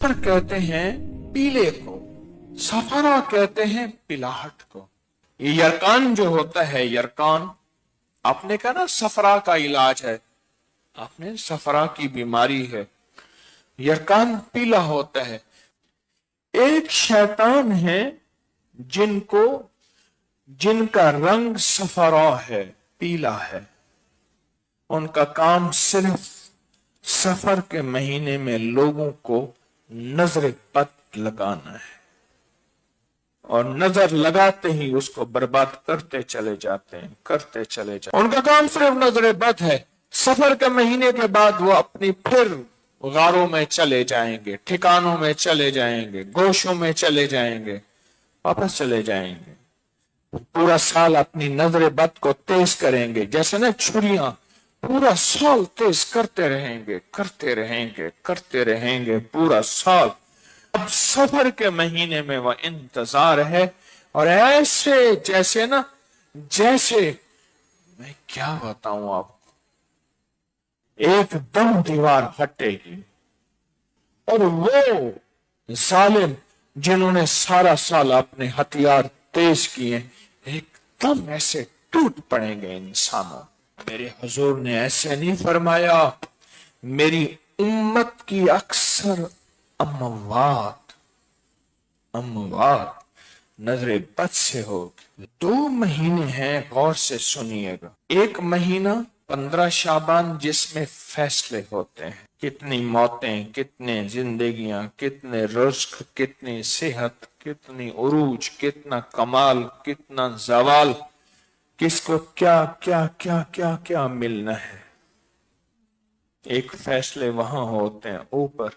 सफर कहते हैं पीले को, सफरा कहते हैं पिलाहट को। ये यरकान जो होता है, यरकान आपने कहा ना सफरा का इलाज है, आपने सफरा की बीमारी है, यरकान पीला होता है। एक शैतान है जिनका रंग सफरा है, पीला है। उनका काम सिर्फ सफर के महीने में लोगों को नजर बद लगाना है, और नजर लगाते ही उसको बर्बाद करते चले जाते हैं। उनका काम सिर्फ नजर बद है। सफर के महीने के बाद वो अपनी फिर गारों में चले जाएंगे, ठिकानों में चले जाएंगे, गोशों में चले जाएंगे, वापस चले जाएंगे। पूरा साल अपनी नजर बद को तेज करेंगे, जैसे ना छुरियां, पूरा साल तेज करते रहेंगे पूरा साल। अब सफर के महीने में वह इंतजार है, और ऐसे जैसे मैं क्या बताऊं आपको, एकदम दीवार हटेगी और वो जालिम जिन्होंने सारा साल अपने हथियार तेज किए एकदम ऐसे टूट पड़ेंगे इंसानों। मेरे हुजूर ने ऐसे नहीं फरमाया, मेरी उम्मत की अक्सर अमवात नजरे बद से होगी। 2 महीने हैं, गौर से सुनिएगा। एक महीना 15 शाबान जिसमें फैसले होते हैं, कितनी मौतें, कितने जिंदगियां, कितने रुज़्क़, कितनी सेहत, कितनी उरूज, कितना कमाल, कितना जवाल, किसको क्या क्या क्या क्या क्या मिलना है। एक फैसले वहां होते हैं ऊपर,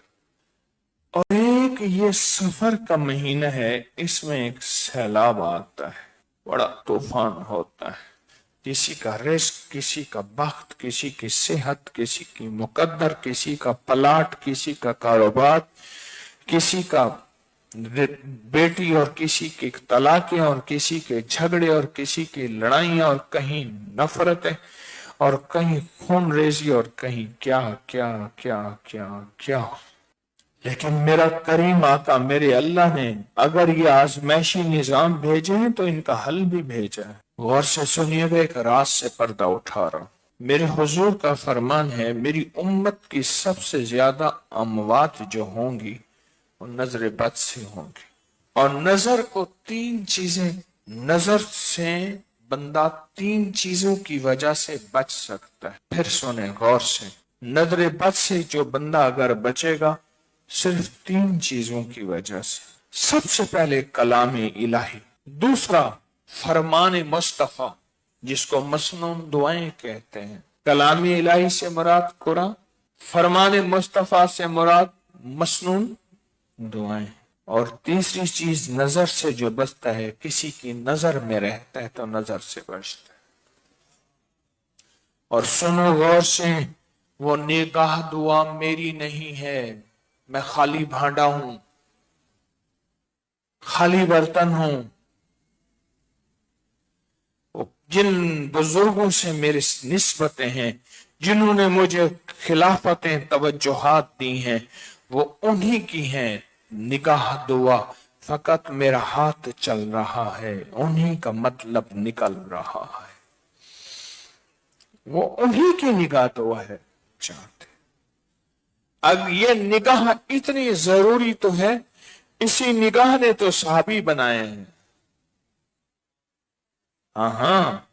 और एक ये सफर का महीना है, इसमें एक सैलाब आता है, बड़ा तूफान होता है। किसी का रिस्क, किसी का बख्त, किसी की सेहत, किसी की मुकद्दर, किसी का पलाट, किसी का कारोबार, किसी का बेटी और किसी की तलाकें और किसी के झगड़े और किसी की लड़ाइयां और कहीं नफरतें और कहीं खून रेजी और कहीं क्या क्या क्या क्या क्या। लेकिन मेरा करीम आका मेरे अल्लाह ने अगर ये आजमाइशी निजाम भेजे हैं तो इनका हल भी भेजा है। गौर से सुनिएगा, एक रात से पर्दा उठा रहा हूं। मेरे हुजूर का फरमान है, मेरी उम्मत की सबसे ज्यादा अमवात जो होंगी वो नजर बद से होंगी। और नजर को 3 चीजें, नजर से बंदा 3 चीजों की वजह से बच सकता है। फिर सुने गौर से, नजर बद से जो बंदा अगर बचेगा सिर्फ 3 चीजों की वजह से। सबसे पहले कलाम इलाही, दूसरा फरमान मुस्तफा जिसको मसनून दुआएं कहते हैं। कलाम इलाही से मुराद कुरान, फरमान मुस्तफा से मुराद मसनून दुआएं। और तीसरी चीज नजर से जो बचता है, किसी की नजर में रहता है तो नजर से बचता है। और सुनो गौर से, वो निगाह दुआ मेरी नहीं है, मैं खाली भांडा हूं, खाली बर्तन हूं। जिन बुजुर्गों से मेरी निस्बतें हैं, जिन्होंने मुझे खिलाफतें तवज्जुहात दी हैं, वो उन्हीं की हैं। निगाह दुआ फकत मेरा हाथ चल रहा है, उन्हीं का मतलब निकल रहा है, वो उन्हीं की निगाह दुआ है चाहते। अब ये निगाह इतनी जरूरी तो है, इसी निगाह ने तो सहाबी बनाए हैं। हाँ,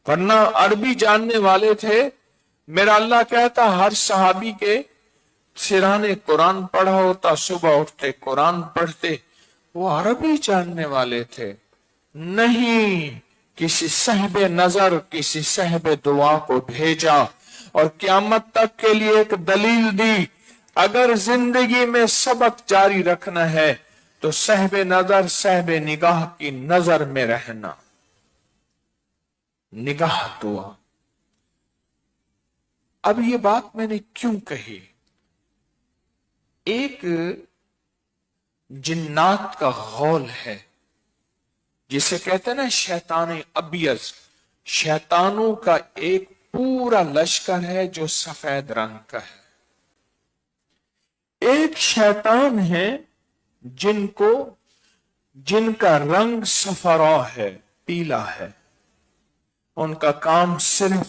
वरना अरबी जानने वाले थे। मेरा अल्लाह कहता हर सहाबी के सिराने कुरान पढ़ा होता, सुबह उठते कुरान पढ़ते, वो अरबी जानने वाले थे। नहीं, किसी साहिबे नजर, किसी साहिबे दुआ को भेजा और क़यामत तक के लिए एक दलील दी। अगर जिंदगी में सबक जारी रखना है तो साहिबे नजर, साहिबे निगाह की नजर में रहना। निगाह दुआ। अब ये बात मैंने क्यों कही? एक जिन्नात का गौल है जिसे कहते हैं ना शैतान अबियज, शैतानों का एक पूरा लश्कर है जो सफेद रंग का है। एक शैतान है जिनका रंग सफरा है, पीला है। उनका काम सिर्फ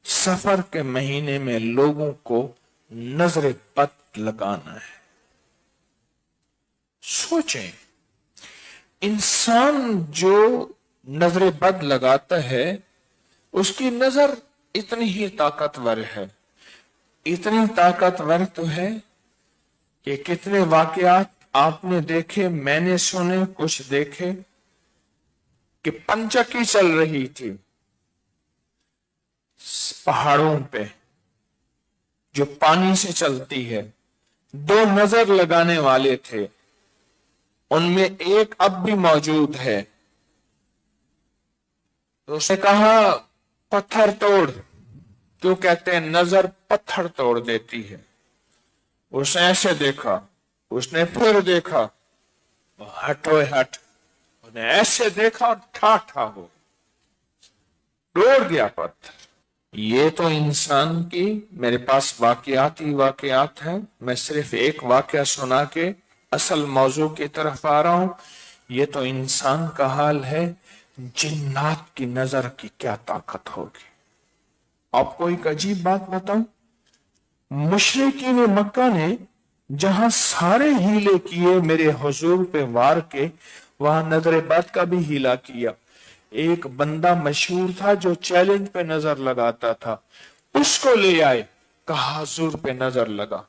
सफर के महीने में लोगों को नजर बद लगाना है। सोचें, इंसान जो नजर बद लगाता है उसकी नजर इतनी ही ताकतवर है, इतनी ताकतवर तो है कि कितने वाकयात आपने देखे, मैंने सुने, कुछ देखे कि पंचकी चल रही थी पहाड़ों पे जो पानी से चलती है। दो नजर लगाने वाले थे, उनमें एक अब भी मौजूद है। तो उसने कहा पत्थर तोड़, क्यों कहते हैं नजर पत्थर तोड़ देती है। उसने ऐसे देखा, उसने फिर देखा, हटो हट, उसने ऐसे देखा और ठा हो तोड़ गया पत्थर। ये तो इंसान की, मेरे पास वाकयात ही वाकयात हैं, मैं सिर्फ एक वाकया सुना के असल मौजू की तरफ आ रहा हूं। ये तो इंसान का हाल है, जिन्नात की नजर की क्या ताकत होगी। आपको एक अजीब बात बताऊं, मुशरिकीन मक्का ने जहां सारे हीले किए मेरे हुजूर पे वार के, वहां नजर बद का भी हीला किया। एक बंदा मशहूर था जो चैलेंज पे नजर लगाता था, उसको ले आए, कहा हुजूर पे नजर लगा,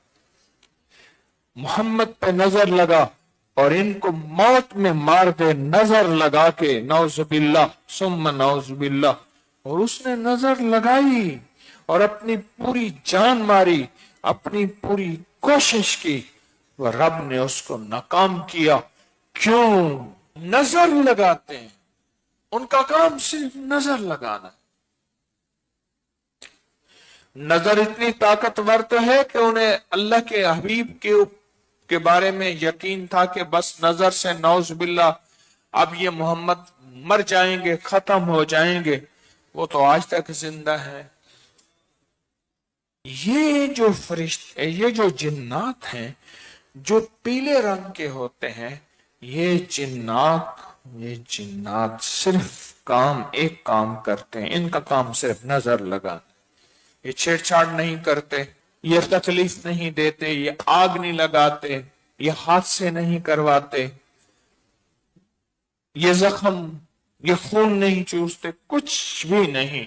मोहम्मद पे नजर लगा और इनको मौत में मार दे, नजर लगा के, नौजुबिल्लाह सुम्मा नौजुबिल्लाह। और उसने नजर लगाई और अपनी पूरी जान मारी, अपनी पूरी कोशिश की, वह रब ने उसको नाकाम किया। क्यों? नजर लगाते हैं, उनका काम सिर्फ नजर लगाना। नजर इतनी ताकतवर तो है कि उन्हें अल्लाह के हबीब के बारे में यकीन था कि बस नजर से नौज बिल्ला अब ये मोहम्मद मर जाएंगे, खत्म हो जाएंगे। वो तो आज तक जिंदा है। ये जो फरिश्ते, ये जो जिन्नात हैं जो पीले रंग के होते हैं, ये जिन्नात सिर्फ एक काम करते हैं, इनका काम सिर्फ नजर लगाना। ये छेड़छाड़ नहीं करते, ये तकलीफ नहीं देते, ये आग नहीं लगाते, ये हादसे नहीं करवाते, ये जख्म, ये खून नहीं चूसते, कुछ भी नहीं।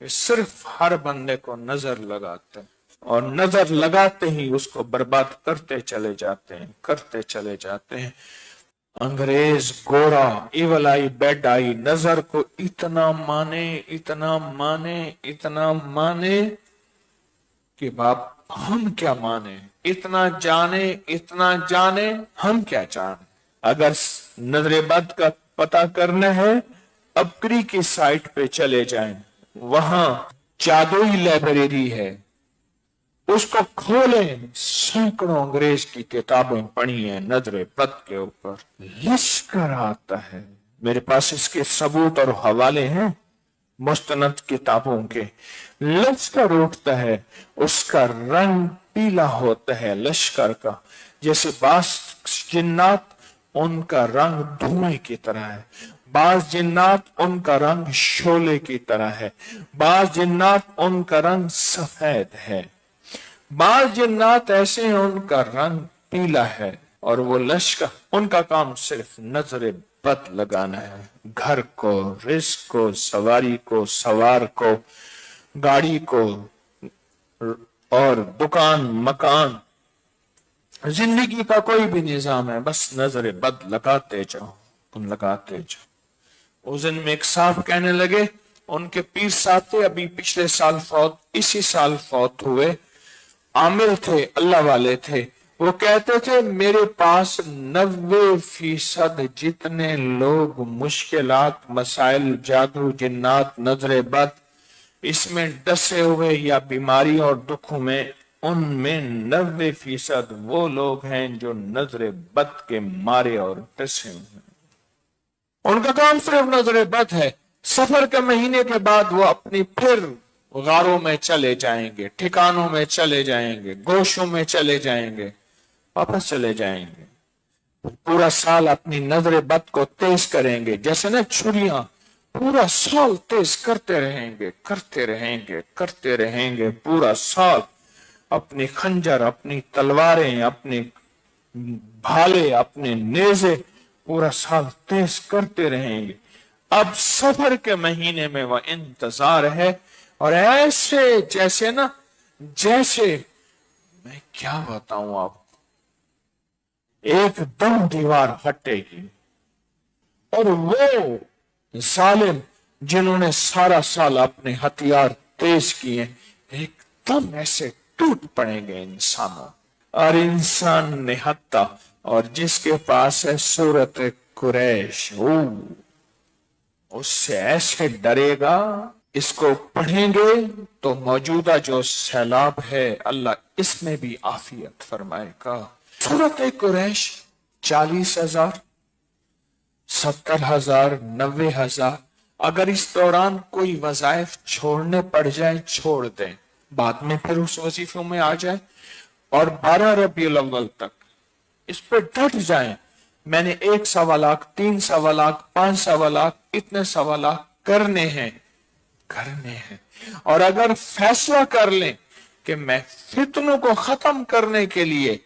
ये सिर्फ हर बंदे को नजर लगाते हैं और नजर लगाते ही उसको बर्बाद करते चले जाते हैं। अंग्रेज गोरा इवल आई बेड आई नजर को इतना माने कि बाप हम क्या माने, इतना जाने हम क्या जाने। अगर नजर बद का पता करना है, अबकरी की साइट पे चले जाएं, वहां जादुई लाइब्रेरी है, उसको खोलें, सैकड़ों अंग्रेज की किताबें पढ़ी हैं नजर बद के ऊपर। लश्कर आता है, मेरे पास इसके सबूत और हवाले हैं मुस्तनद किताबों के। लश्कर उठता है, उसका रंग पीला होता है लश्कर का। जैसे बास जिन्नात, उनका रंग धुएं की तरह है, बाज जिन्नात उनका रंग शोले की तरह है, बाज जिन्नात उनका रंग सफेद है, बाज जिन्नात ऐसे हैं उनका रंग पीला है। और वो लश्कर, उनका काम सिर्फ नजर बद लगाना है। घर को, रिस्क को, सवारी को, सवार को, गाड़ी को और दुकान मकान, जिंदगी का कोई भी निजाम है, बस नजर बद लगाते जाओ। उस दिन में एक साहब कहने लगे, उनके पीर साहब थे, अभी पिछले साल इसी साल फौत हुए, आमिल थे, अल्लाह वाले थे। वो कहते थे मेरे पास 90% जितने लोग मुश्किलात, मसाइल, जादू, जिन्नात, नजर बद इसमें डसे हुए या बीमारी और दुखों में, उनमें 90% वो लोग हैं जो नजर बद के मारे और डसे हुए। उनका काम सिर्फ नजर बद है। सफर के महीने के बाद वो अपनी फिर गारों में चले जाएंगे, ठिकानों में चले जाएंगे, गोशों में चले जाएंगे। वापस चले जाएंगे। पूरा साल अपनी नजर बद को तेज करेंगे, जैसे ना छुरियां, पूरा साल तेज करते रहेंगे, करते रहेंगे, करते रहेंगे पूरा साल। अपनी खंजर, अपनी तलवारें, अपने भाले, अपने नेजे पूरा साल तेज करते रहेंगे। अब सफर के महीने में वह इंतजार है, और ऐसे जैसे ना, जैसे मैं क्या बताऊं आप, एकदम दीवार हटेगी और वो जालिम जिन्होंने सारा साल अपने हथियार तेज किए एकदम ऐसे टूट पड़ेंगे इंसानों। और इंसान निहत्ता, और जिसके पास है सूरत कुरैश, उससे ऐसे डरेगा। इसको पढ़ेंगे तो मौजूदा जो सैलाब है अल्लाह इसमें भी आफियत फरमाएगा। सूरत कुरैश 40,000, 70,000, 90,000, अगर इस दौरान कोई वज़ाइफ छोड़ने पड़ जाए छोड़ दें, बाद में फिर उस वजीफों में आ जाए, और 12 रबीउल अव्वल तक इस पर डट जाए। मैंने 1 सवा लाख, 3 सवा लाख, 5 सवा लाख, इतने सवा लाख करने हैं, करने हैं। और अगर फैसला कर लें कि मैं फितनों को खत्म करने के लिए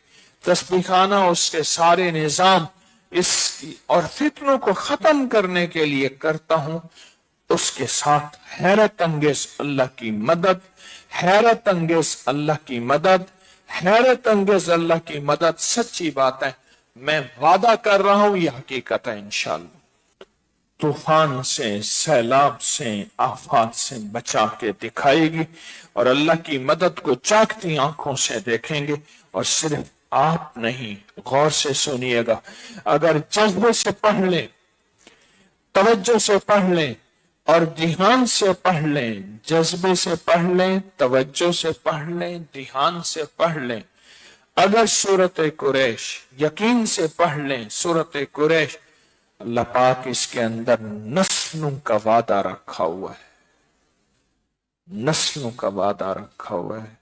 तस्बीखाना उसके सारे निजाम इस और फितनों को खत्म करने के लिए करता हूं, उसके साथ हैरत अंगेज अल्लाह की मदद, हैरत अंगेज अल्लाह की मदद, हैरत अंगेज अल्लाह की मदद सच्ची बात है। मैं वादा कर रहा हूं, यह हकीकत है इंशाअल्लाह। तूफान से, सैलाब से, आफात से बचा के दिखाएगी, और अल्लाह की मदद को चाकती आंखों से देखेंगे। और सिर्फ आप नहीं, गौर से सुनिएगा, अगर जज्बे से पढ़ लें, तवज्जो से पढ़ लें और ध्यान से पढ़ लें, जज्बे से पढ़ लें, तवज्जो से पढ़ लें, ध्यान से पढ़ लें, अगर सूरत कुरैश यकीन से पढ़ लें, सूरत कुरैश, अल्लाह पाक इसके अंदर नस्लों का वादा रखा हुआ है, नस्लों का वादा रखा हुआ है।